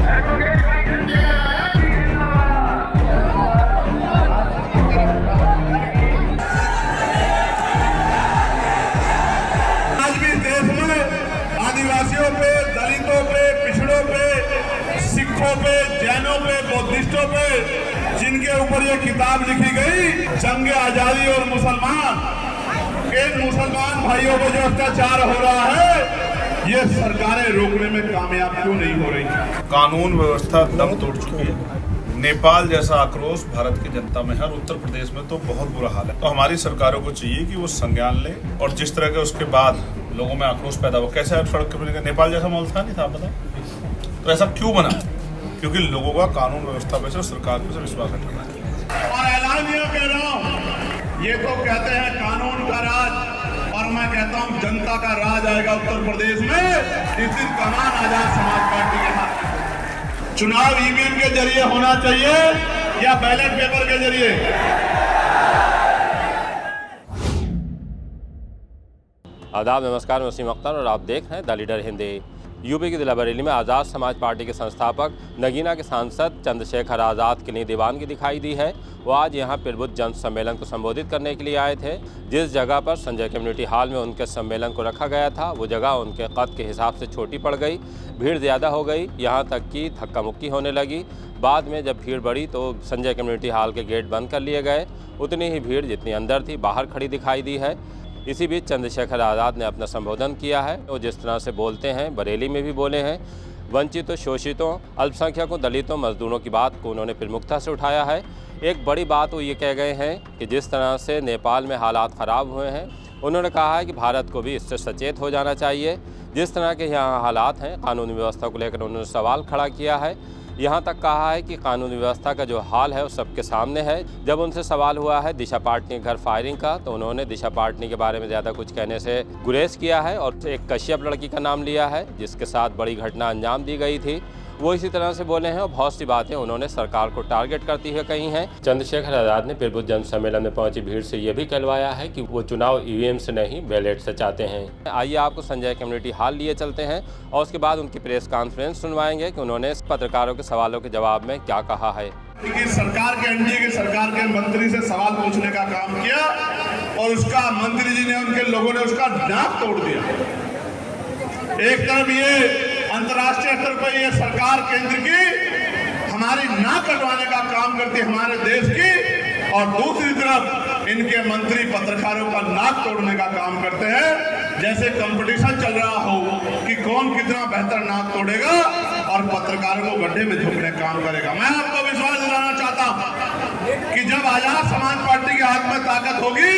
आज भी देश में आदिवासियों पे, दलितों पे, पिछड़ों पे, सिखों पे, जैनों पे, बौद्धिस्टों पे जिनके ऊपर ये किताब लिखी गई, जंग आजादी और मुसलमान, इन मुसलमान भाइयों पर जो अत्याचार हो रहा है, ये सरकारें रोकने में कामयाब क्यों नहीं हो रही? कानून व्यवस्था दम तोड़ चुकी है। नेपाल जैसा आक्रोश भारत की जनता में है और उत्तर प्रदेश में तो बहुत बुरा हाल है। तो हमारी सरकारों को चाहिए कि वो संज्ञान ले और जिस तरह के उसके बाद लोगों में आक्रोश पैदा हुआ, कैसे आप सड़क पर नेपाल जैसा माहौल था नहीं था, आप बताओ तो ऐसा क्यों बना? क्योंकि लोगों का कानून व्यवस्था पे से सरकार पे से विश्वास हटना है। और ऐलानिया कह रहा हूं, ये तो कहते हैं कानून का राज, और मैं कहता हूं जनता का राज आएगा उत्तर प्रदेश में। इस दिन कमान आजाद समाज पार्टी के हाथ। चुनाव ईवीएम के जरिए होना चाहिए या बैलेट पेपर के जरिए? आदाब, नमस्कार, मैं वसीम अख्तर और आप देख रहे हैं द लीडर हिंदी। यूपी की जिला बरेली में आज़ाद समाज पार्टी के संस्थापक नगीना के सांसद चंद्रशेखर आज़ाद के लिए दीवानगी दिखाई दी है। वो आज यहां प्रबुद्ध जन सम्मेलन को संबोधित करने के लिए आए थे। जिस जगह पर संजय कम्युनिटी हॉल में उनके सम्मेलन को रखा गया था, वो जगह उनके कद के हिसाब से छोटी पड़ गई। भीड़ ज़्यादा हो गई, यहाँ तक कि धक्का मुक्की होने लगी। बाद में जब भीड़ बढ़ी तो संजय कम्युनिटी हॉल के गेट बंद कर लिए गए। उतनी ही भीड़ जितनी अंदर थी बाहर खड़ी दिखाई दी है। इसी बीच चंद्रशेखर आज़ाद ने अपना संबोधन किया है। वो जिस तरह से बोलते हैं, बरेली में भी बोले हैं। वंचितों, शोषितों, अल्पसंख्यकों, दलितों, मजदूरों की बात को उन्होंने प्रमुखता से उठाया है। एक बड़ी बात वो ये कह गए हैं कि जिस तरह से नेपाल में हालात ख़राब हुए हैं, उन्होंने कहा है कि भारत को भी इससे सचेत हो जाना चाहिए। जिस तरह के यहाँ हालात हैं, कानूनी व्यवस्था को लेकर उन्होंने सवाल खड़ा किया है। यहाँ तक कहा है कि कानूनी व्यवस्था का जो हाल है वो सबके सामने है। जब उनसे सवाल हुआ है दिशा पाटनी के घर फायरिंग का, तो उन्होंने दिशा पाटनी के बारे में ज़्यादा कुछ कहने से गुरेज किया है और एक कश्यप लड़की का नाम लिया है जिसके साथ बड़ी घटना अंजाम दी गई थी। वो इसी तरह से बोले हैं और बहुत सी बातें उन्होंने सरकार को टारगेट करती हुए कही हैं। चंद्रशेखर आज़ाद ने प्रबुद्ध जन सम्मेलन में पहुंची भीड़ से ये भी कहलवाया है कि वो चुनाव ईवीएम से नहीं बैलेट से चाहते हैं। आइए आपको संजय कम्युनिटी हॉल लिए चलते हैं और उसके बाद उनकी प्रेस कॉन्फ्रेंस सुनवाएंगे कि उन्होंने पत्रकारों के सवालों के जवाब में क्या कहा है। सरकार के एनडीए की सरकार के मंत्री से सवाल पूछने का काम किया और उसका मंत्री जी ने, उनके लोगों ने उसका नाक तोड़ दिया। एक तरफ ये अंतर्राष्ट्रीय स्तर पर ये सरकार केंद्र की हमारी नाक कटवाने का काम करती है हमारे देश की, और दूसरी तरफ इनके मंत्री पत्रकारों का नाक तोड़ने का काम करते हैं। जैसे कंपटीशन चल रहा हो कि कौन कितना बेहतर नाक तोड़ेगा और पत्रकारों को गड्ढे में झोंकने का काम करेगा। मैं आपको विश्वास दिलाना चाहता हूं कि जब आजाद समाज पार्टी के हाथ में ताकत होगी,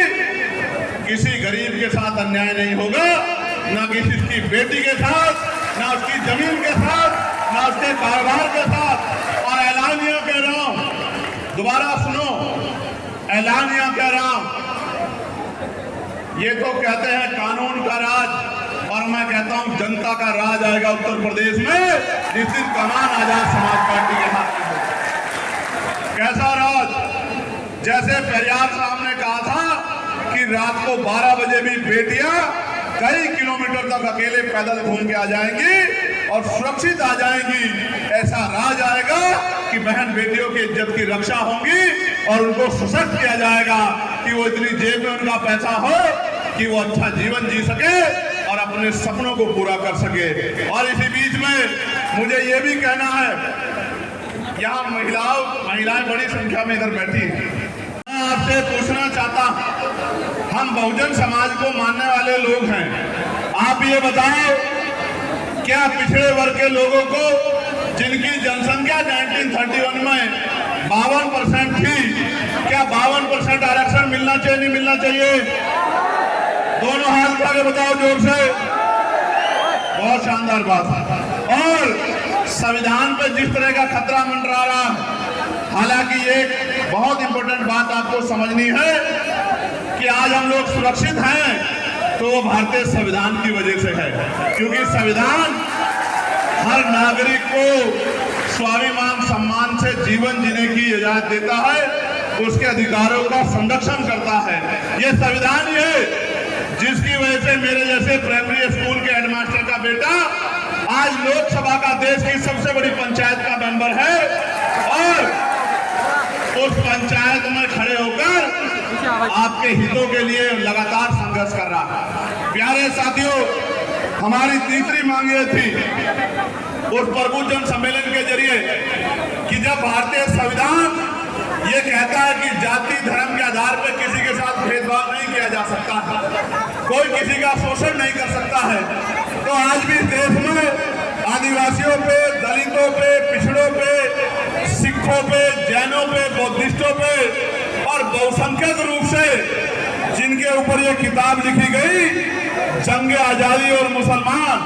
किसी गरीब के साथ अन्याय नहीं होगा, ना किसी की बेटी के साथ, ना उसकी जमीन के साथ, ना उसके कारोबार के साथ। और ऐलानिया कह रहा हूं, दोबारा सुनो, ऐलानिया कह रहा हूं, ये तो कहते हैं कानून का राज, और मैं कहता हूं जनता का राज आएगा उत्तर प्रदेश में जिस दिन कमान आजाद समाज पार्टी के हाथ में होगा। कैसा राज? जैसे पेरियार साहब ने कहा था कि रात को 12 बजे भी बेटियां कई किलोमीटर तक अकेले पैदल घूम के आ जाएंगी और सुरक्षित आ जाएंगी। ऐसा राज आएगा कि बहन बेटियों की इज्जत की रक्षा होगी और उनको सशक्त किया जाएगा कि वो इतनी जेब में उनका पैसा हो कि वो अच्छा जीवन जी सके और अपने सपनों को पूरा कर सके। और इसी बीच में मुझे ये भी कहना है, यहाँ महिलाएं बड़ी संख्या में इधर बैठी हैं। मैं आपसे पूछना चाहता हूं, हम बहुजन समाज को मानने वाले लोग हैं, आप ये बताओ क्या पिछड़े वर्ग के लोगों को, जिनकी जनसंख्या 1931 में 52% थी, क्या 52% आरक्षण मिलना चाहिए नहीं मिलना चाहिए? दोनों हाथ उठा के बताओ जोर से। बहुत शानदार बात। और संविधान पे जिस तरह का खतरा मंडरा रहा, हालांकि ये बहुत इंपॉर्टेंट बात आपको समझनी है कि आज हम लोग सुरक्षित हैं तो वो भारतीय संविधान की वजह से है, क्योंकि संविधान हर नागरिक को स्वाभिमान सम्मान से जीवन जीने की इजाजत देता है, उसके अधिकारों का संरक्षण करता है। ये संविधान ही है जिसकी वजह से मेरे जैसे प्राइमरी स्कूल के हेडमास्टर का बेटा आज लोकसभा का देश की सबसे बड़ी पंचायत का मेंबर है और उस पंचायत में खड़े होकर आपके हितों के लिए लगातार संघर्ष कर रहा है। प्यारे साथियों, हमारी तीसरी मांग ये थी उस प्रबुद्ध जन सम्मेलन के जरिए कि जब भारतीय संविधान ये कहता है कि जाति धर्म के आधार पर किसी के साथ भेदभाव नहीं किया जा सकता है, कोई किसी का शोषण नहीं कर सकता है, तो आज भी देश में आदिवासियों पे, दलितों पे, पिछड़ों पे, सिखों पे, जैनों पे, बौद्धिस्टों पे और बहुसंख्यक रूप से जिनके ऊपर ये किताब लिखी गई, जंग आजादी और मुसलमान,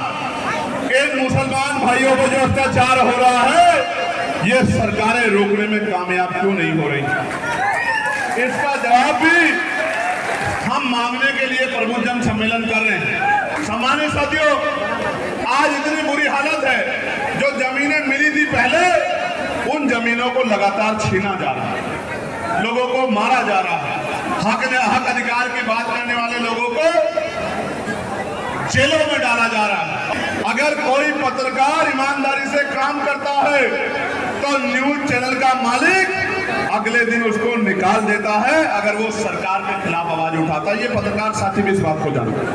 इन मुसलमान भाइयों पर जो अत्याचार हो रहा है ये सरकारें रोकने में कामयाब क्यों नहीं हो रही? इसका जवाब भी हम मांगने के लिए प्रबुद्ध जन सम्मेलन कर रहे हैं। सम्मानित साथियों, आज इतनी बुरी हालत है, जो जमीनें मिली थी पहले, उन जमीनों को लगातार छीना जा रहा है, लोगों को मारा जा रहा है, हक अधिकार की बात करने वाले लोगों को जेलों में डाला जा रहा है। अगर कोई पत्रकार ईमानदारी से काम करता है तो न्यूज चैनल का मालिक अगले दिन उसको निकाल देता है अगर वो सरकार के खिलाफ आवाज उठाता है। ये पत्रकार साथी भी इस बात को जानते हैं।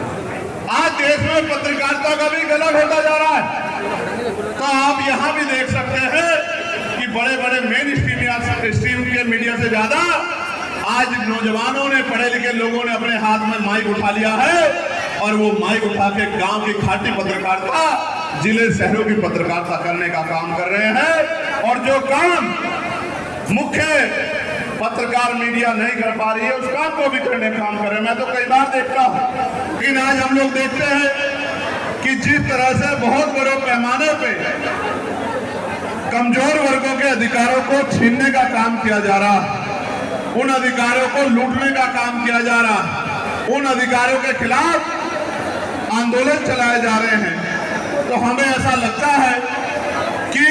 आज देश में पत्रकारिता का भी गलत होता जा रहा है। तो आप यहां भी देख सकते हैं कि बड़े बड़े मेन स्ट्रीम के मीडिया से ज्यादा आज नौजवानों ने, पढ़े लिखे लोगों ने अपने हाथ में माइक उठा लिया है और वो माइक उठा के गांव की खाटी पत्रकारिता, जिले शहरों की पत्रकारिता करने का काम कर रहे हैं। और जो काम मुख्य पत्रकार मीडिया नहीं कर पा रही है, उस काम को भी करने का काम कर रहे हैं। मैं तो कई बार देखता हूं, लेकिन आज हम लोग देखते हैं कि जिस तरह से बहुत बड़े पैमाने पे कमजोर वर्गों के अधिकारों को छीनने का काम किया जा रहा है, उन अधिकारों को लूटने का काम किया जा रहा है, उन अधिकारों के खिलाफ आंदोलन चलाए जा रहे हैं, तो हमें ऐसा लगता है कि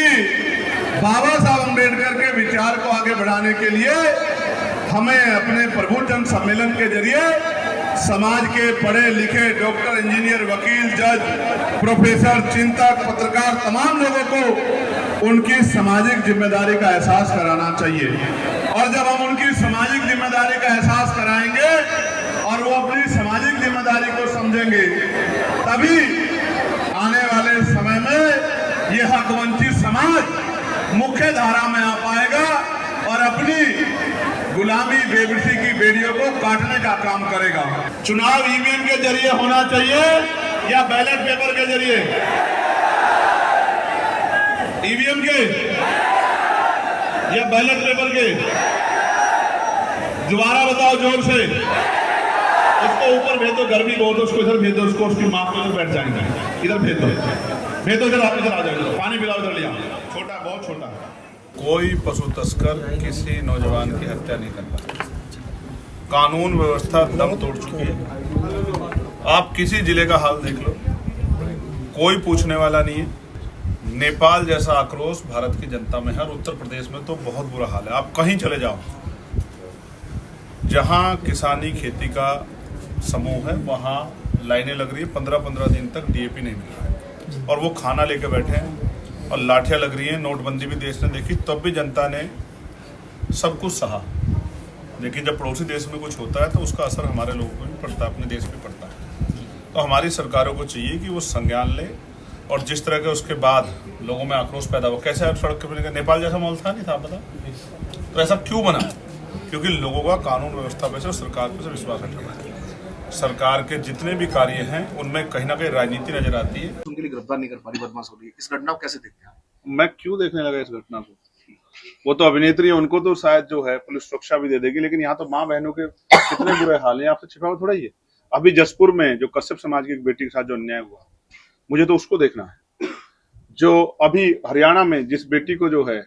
बाबा साहब अम्बेडकर के विचार को आगे बढ़ाने के लिए हमें अपने प्रबुद्ध जन सम्मेलन के जरिए समाज के पढ़े लिखे डॉक्टर, इंजीनियर, वकील, जज, प्रोफेसर, चिंतक, पत्रकार, तमाम लोगों को उनकी सामाजिक जिम्मेदारी का एहसास कराना चाहिए। और जब हम उनकी सामाजिक जिम्मेदारी का एहसास कराएंगे और वो अपनी सामाजिक जिम्मेदारी को समझेंगे, तभी आने वाले समय में ये हकवंचित समाज मुख्य धारा में आ पाएगा और अपनी गुलामी बेबसी की बेड़ियों को काटने का काम करेगा। चुनाव ईवीएम के जरिए होना चाहिए या बैलेट पेपर के जरिए? ईवीएम के या बैलेट पेपर के? दोबारा बताओ जोर से। उसको ऊपर भेज दो, गर्मी बहुत है, उसको इधर भेज दो, उसको उसकी माँ को बैठ जाएंगे। इधर भेज दो, इधर आप इधर आ जाओ, पानी पिलाओ, इधर लिया, छोटा बहुत छोटा। कोई पशु तस्कर किसी नौजवान की हत्या नहीं कर पाता। कानून व्यवस्था दम तोड़ चुकी है। आप किसी जिले का हाल देख लो, कोई पूछने वाला नहीं है। नेपाल जैसा आक्रोश भारत की जनता में है और उत्तर प्रदेश में तो बहुत बुरा हाल है। आप कहीं चले जाओ, जहां किसानी खेती का समूह है वहां लाइनें लग रही है, 15-15 दिन तक डीएपी नहीं मिल रहा है और वो खाना लेके बैठे हैं और लाठियां लग रही हैं। नोटबंदी भी देश ने देखी, तब भी जनता ने सब कुछ सहा। लेकिन जब पड़ोसी देश में कुछ होता है तो उसका असर हमारे लोगों को भी पड़ता है, अपने देश में पड़ता है। तो हमारी सरकारों को चाहिए कि वो संज्ञान ले और जिस तरह के उसके बाद लोगों में आक्रोश पैदा हुआ। कैसे आप सड़क पे, नेपाल जैसा माहौल था नहीं था, आप बता, तो ऐसा क्यों बना? क्योंकि लोगों का कानून व्यवस्था पे से और सरकार पे से विश्वास हटा हुआ है। सरकार के जितने भी कार्य हैं उनमें कहीं ना कहीं राजनीति नजर आती है। उनके लिए गिरफ्तार नहीं कर पा रही, बदमाश हो रही है। इस घटना को कैसे देखते हैं? मैं क्यों देखने लगा इस घटना को? वो तो अभिनेत्री है, उनको तो शायद जो है पुलिस सुरक्षा भी दे देगी, लेकिन यहाँ तो माँ बहनों के कितने बुरे हाल हैं, आपसे छिपा हुआ थोड़ा ही है। अभी जसपुर में जो कश्यप समाज की एक बेटी के साथ जो अन्याय हुआ, मुझे तो उसको देखना है। जो अभी हरियाणा में जिस बेटी को जो है,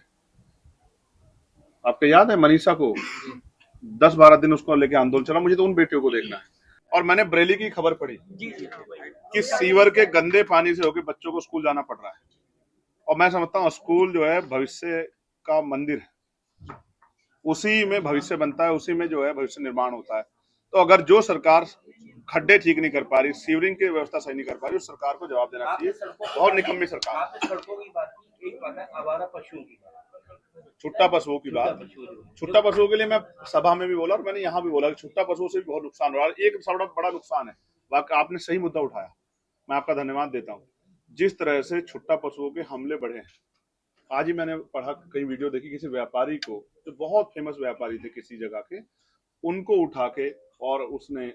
आपको याद है मनीषा को 10-12 दिन उसको लेके आंदोलन चला, मुझे तो उन बेटियों को देखना है। और मैंने बरेली की खबर पढ़ी कि सीवर के गंदे पानी से होकर बच्चों को स्कूल जाना पड़ रहा है। और मैं समझता हूँ स्कूल जो है भविष्य का मंदिर है, उसी में भविष्य बनता है, उसी में जो है भविष्य निर्माण होता है। तो अगर जो सरकार खड्डे ठीक नहीं कर पा रही, सीवरिंग की व्यवस्था सही नहीं कर पा रही, उस सरकार को जवाब देना चाहिए। बहुत निकम्मी सरकार। आपने सड़कों की बात की, एक बात है आवारा पशुओं की बात, छुट्टा पशुओं की बात, छुट्टा पशुओं के लिए मैं सभा में भी बोला और मैंने यहाँ भी बोला कि छुट्टा पशुओं से भी बहुत नुकसान हो रहा है। एक सबसे बड़ा नुकसान है, वाकई आपने सही मुद्दा उठाया, मैं आपका धन्यवाद देता हूँ। जिस तरह से छुट्टा पशुओं के हमले बढ़े हैं, आज ही मैंने पढ़ा, कई वीडियो देखी, किसी व्यापारी को, जो बहुत फेमस व्यापारी थे किसी जगह के, उनको उठा के और उसने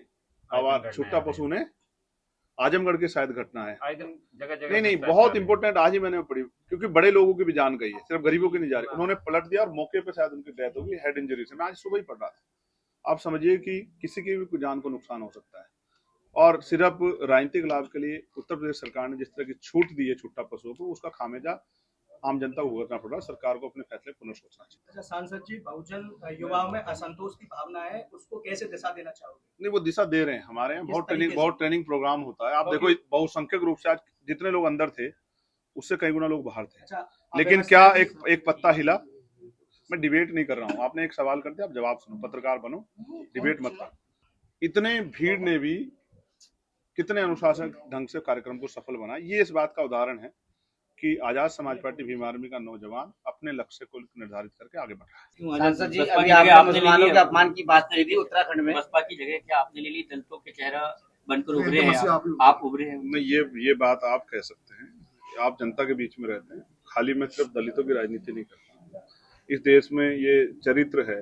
छुट्टा पशु ने, आजमगढ़ के शायद घटना है, नहीं बहुत इंपॉर्टेंट, आज ही मैंने पढ़ी, क्योंकि बड़े लोगों की भी जान गई है, सिर्फ गरीबों की नहीं जा रही। उन्होंने पलट दिया और मौके पे शायद उनकी डेथ होगी हेड इंजरी से। मैं आज सुबह ही पढ़ रहा था। आप समझिए कि किसी की भी जान को नुकसान हो सकता है, और सिर्फ राजनीतिक लाभ के लिए उत्तर प्रदेश सरकार ने जिस तरह की छूट दी है छुट्टा पशुओं को, उसका खामियाजा आम जनता को भुगतना पड़ रहा है। सरकार को अपने फैसले पुनर्सोचना चाहिए। अच्छा सांसद जी, बहुजन युवाओं में असंतोष की भावना है, उसको कैसे दिशा देना चाहोगे? नहीं, वो दिशा दे रहे हैं। हमारे यहाँ बहुत ट्रेनिंग प्रोग्राम होता है। आप देखो बहुसंख्यक रूप से आज जितने लोग अंदर थे उससे कई गुना लोग बाहर थे। अच्छा, लेकिन क्या एक पत्ता हिला? मैं डिबेट नहीं कर रहा हूँ, आपने एक सवाल कर दिया, आप जवाब सुनो, पत्रकार बनो, डिबेट मत करो। इतने भीड़ ने भी कितने अनुशासन ढंग से कार्यक्रम को सफल बनाया, ये इस बात का उदाहरण है कि आजाद समाज पार्टी भीम आर्मी का नौजवान अपने लक्ष्य को निर्धारित करके आगे बढ़ रहा है। सांसद जी, अभी आपने मुसलमानों के अपमान की बात कही थी उत्तराखंड में, बसपा की जगह क्या आपने ले ली? दलितों के चेहरा बनकर उभरे हैं आप उभरे हैं। नहीं, ये बात आप कह सकते हैं, आप जनता के बीच में रहते हैं। खाली मैं सिर्फ दलितों की राजनीति नहीं करता। इस देश में ये चरित्र है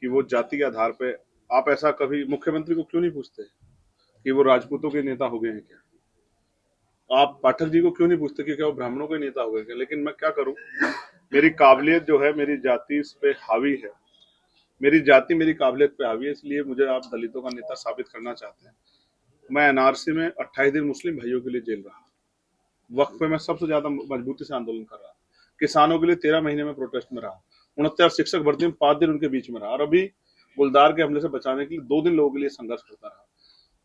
कि वो जाति के आधार पे, आप ऐसा कभी मुख्यमंत्री को क्यों नहीं पूछते कि वो राजपूतों के नेता हो गए हैं क्या? आप पाठक जी को क्यों नहीं पूछते कि क्या वो ब्राह्मणों के नेता हो गए क्या? लेकिन मैं क्या करूं, मेरी काबिलियत जो है, मेरी जाति इस पे हावी है, मेरी जाति मेरी काबिलियत पे हावी है, इसलिए मुझे आप दलितों का नेता साबित करना चाहते हैं। मैं एनआरसी में 28 दिन मुस्लिम भाइयों के लिए जेल रहा, वक्त पे मैं सबसे ज्यादा मजबूती से आंदोलन कर रहा, किसानों के लिए 13 महीने में प्रोटेस्ट में रहा, 69 शिक्षक भर्ती में 5 दिन उनके बीच में रहा, और अभी गुलदार के हमले से बचाने के लिए 2 दिन लोगों के लिए संघर्ष करता रहा।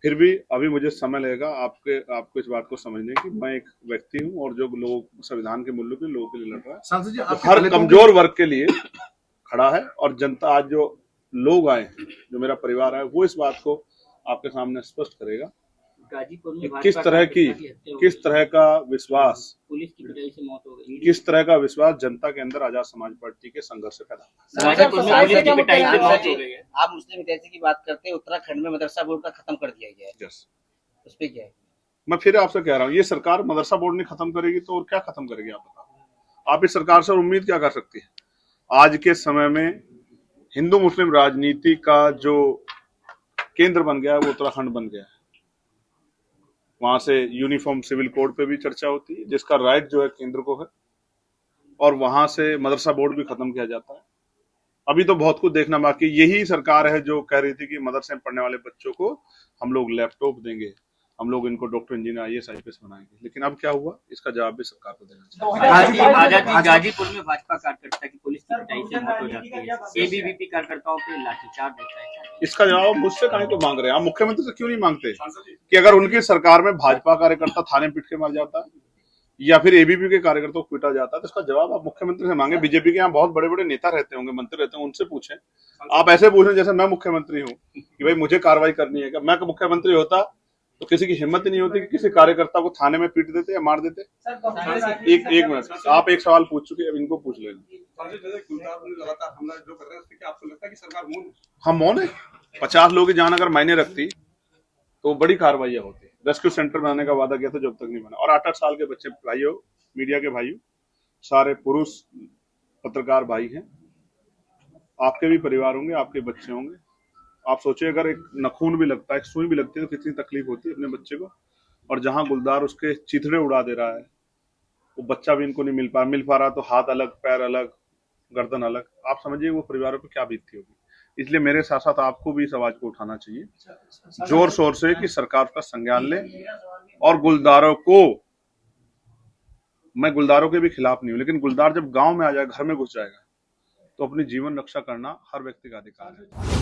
फिर भी अभी मुझे समय लगेगा आपको इस बात को समझने की मैं एक व्यक्ति हूं और जो लोग संविधान के मूल्यों के लोगों के लिए लड़ रहा है, तो हर कमजोर वर्ग के लिए खड़ा है। और जनता, आज जो लोग आए हैं, जो मेरा परिवार है, वो इस बात को आपके सामने स्पष्ट करेगा गाजीपुर में किस तरह का विश्वास, पुलिस की पिटाई से मौत हो गई, किस तरह का विश्वास जनता के अंदर आजाद समाज पार्टी के संघर्ष से पैदा हुआ। गाजीपुर में पुलिस की पिटाई से मौत हो गई है। आप मुस्लिम इतिहास की बात करते हैं, उत्तराखंड में मदरसा बोर्ड का खत्म कर दिया गया है, उस पर क्या है? मैं फिर आपसे कह रहा हूँ, ये सरकार मदरसा बोर्ड नहीं खत्म करेगी तो और क्या खत्म करेगी? आप बताओ, आप इस सरकार से उम्मीद क्या कर सकती है? आज के समय में हिंदू मुस्लिम राजनीति का जो केंद्र बन गया है वो उत्तराखंड बन गया है। वहां से यूनिफॉर्म सिविल कोड पे भी चर्चा होती है, जिसका राइट जो है केंद्र को है, और वहां से मदरसा बोर्ड भी खत्म किया जाता है। अभी तो बहुत कुछ देखना बाकी। यही सरकार है जो कह रही थी कि मदरसे में पढ़ने वाले बच्चों को हम लोग लैपटॉप देंगे, हम लोग इनको डॉक्टर इंजीनियर IAS IPS बनाएंगे, लेकिन अब क्या हुआ, इसका जवाब भी सरकार को देना चाहिए। गाजीपुर में भाजपा कार्यकर्ता की पुलिस की पिटाई से मौत हो जाती है, ABVP कार्यकर्ताओं पे लाठीचार्ज होता है, इसका जवाब मुझसे काहे को मांग रहे हैं? आप मुख्यमंत्री से क्यों नहीं मांगते कि अगर उनकी सरकार में भाजपा कार्यकर्ता थाने पीट के मर जाता है या फिर ABVP के कार्यकर्ताओं को पीटा जाता है, तो इसका जवाब आप मुख्यमंत्री से मांगे। बीजेपी के यहाँ बहुत बड़े बड़े नेता रहते होंगे, मंत्री रहते होंगे, उनसे पूछें। आप ऐसे पूछें जैसे मैं मुख्यमंत्री हूँ कि भाई मुझे कार्रवाई करनी है। मैं मुख्यमंत्री होता तो किसी की हिम्मत ही नहीं होती कि किसी कार्यकर्ता को थाने में पीट देते या मार देते। एक मिनट, आप एक सवाल पूछ चुके, अब इनको पूछ लेना। हम मौन है? 50 लोगों की जान अगर मायने रखती तो बड़ी कार्रवाइयां होती। रेस्क्यू सेंटर बनाने का वादा किया था, जब तक नहीं बना। और 8-8 साल के बच्चे, भाइयों, मीडिया के भाइयों, सारे पुरुष पत्रकार भाई हैं, आपके भी परिवार होंगे, आपके बच्चे होंगे। आप सोचिए, अगर एक नखून भी लगता है, एक सुई भी लगती है, तो कितनी तकलीफ होती है अपने बच्चे को। और जहां गुलदार उसके चिथड़े उड़ा दे रहा है, वो बच्चा भी इनको नहीं मिल पा रहा, तो हाथ अलग, पैर अलग, गर्दन अलग। आप समझिए वो परिवारों पर क्या बीतती होगी। इसलिए मेरे साथ साथ आपको भी इस आवाज को उठाना चाहिए जोर शोर से कि सरकार का संज्ञान ले। और गुलदारों को, मैं गुलदारों के भी खिलाफ नहीं हूं, लेकिन गुलदार जब गांव में आ जाए, घर में घुस जाएगा, तो अपनी जीवन रक्षा करना हर व्यक्ति का अधिकार है।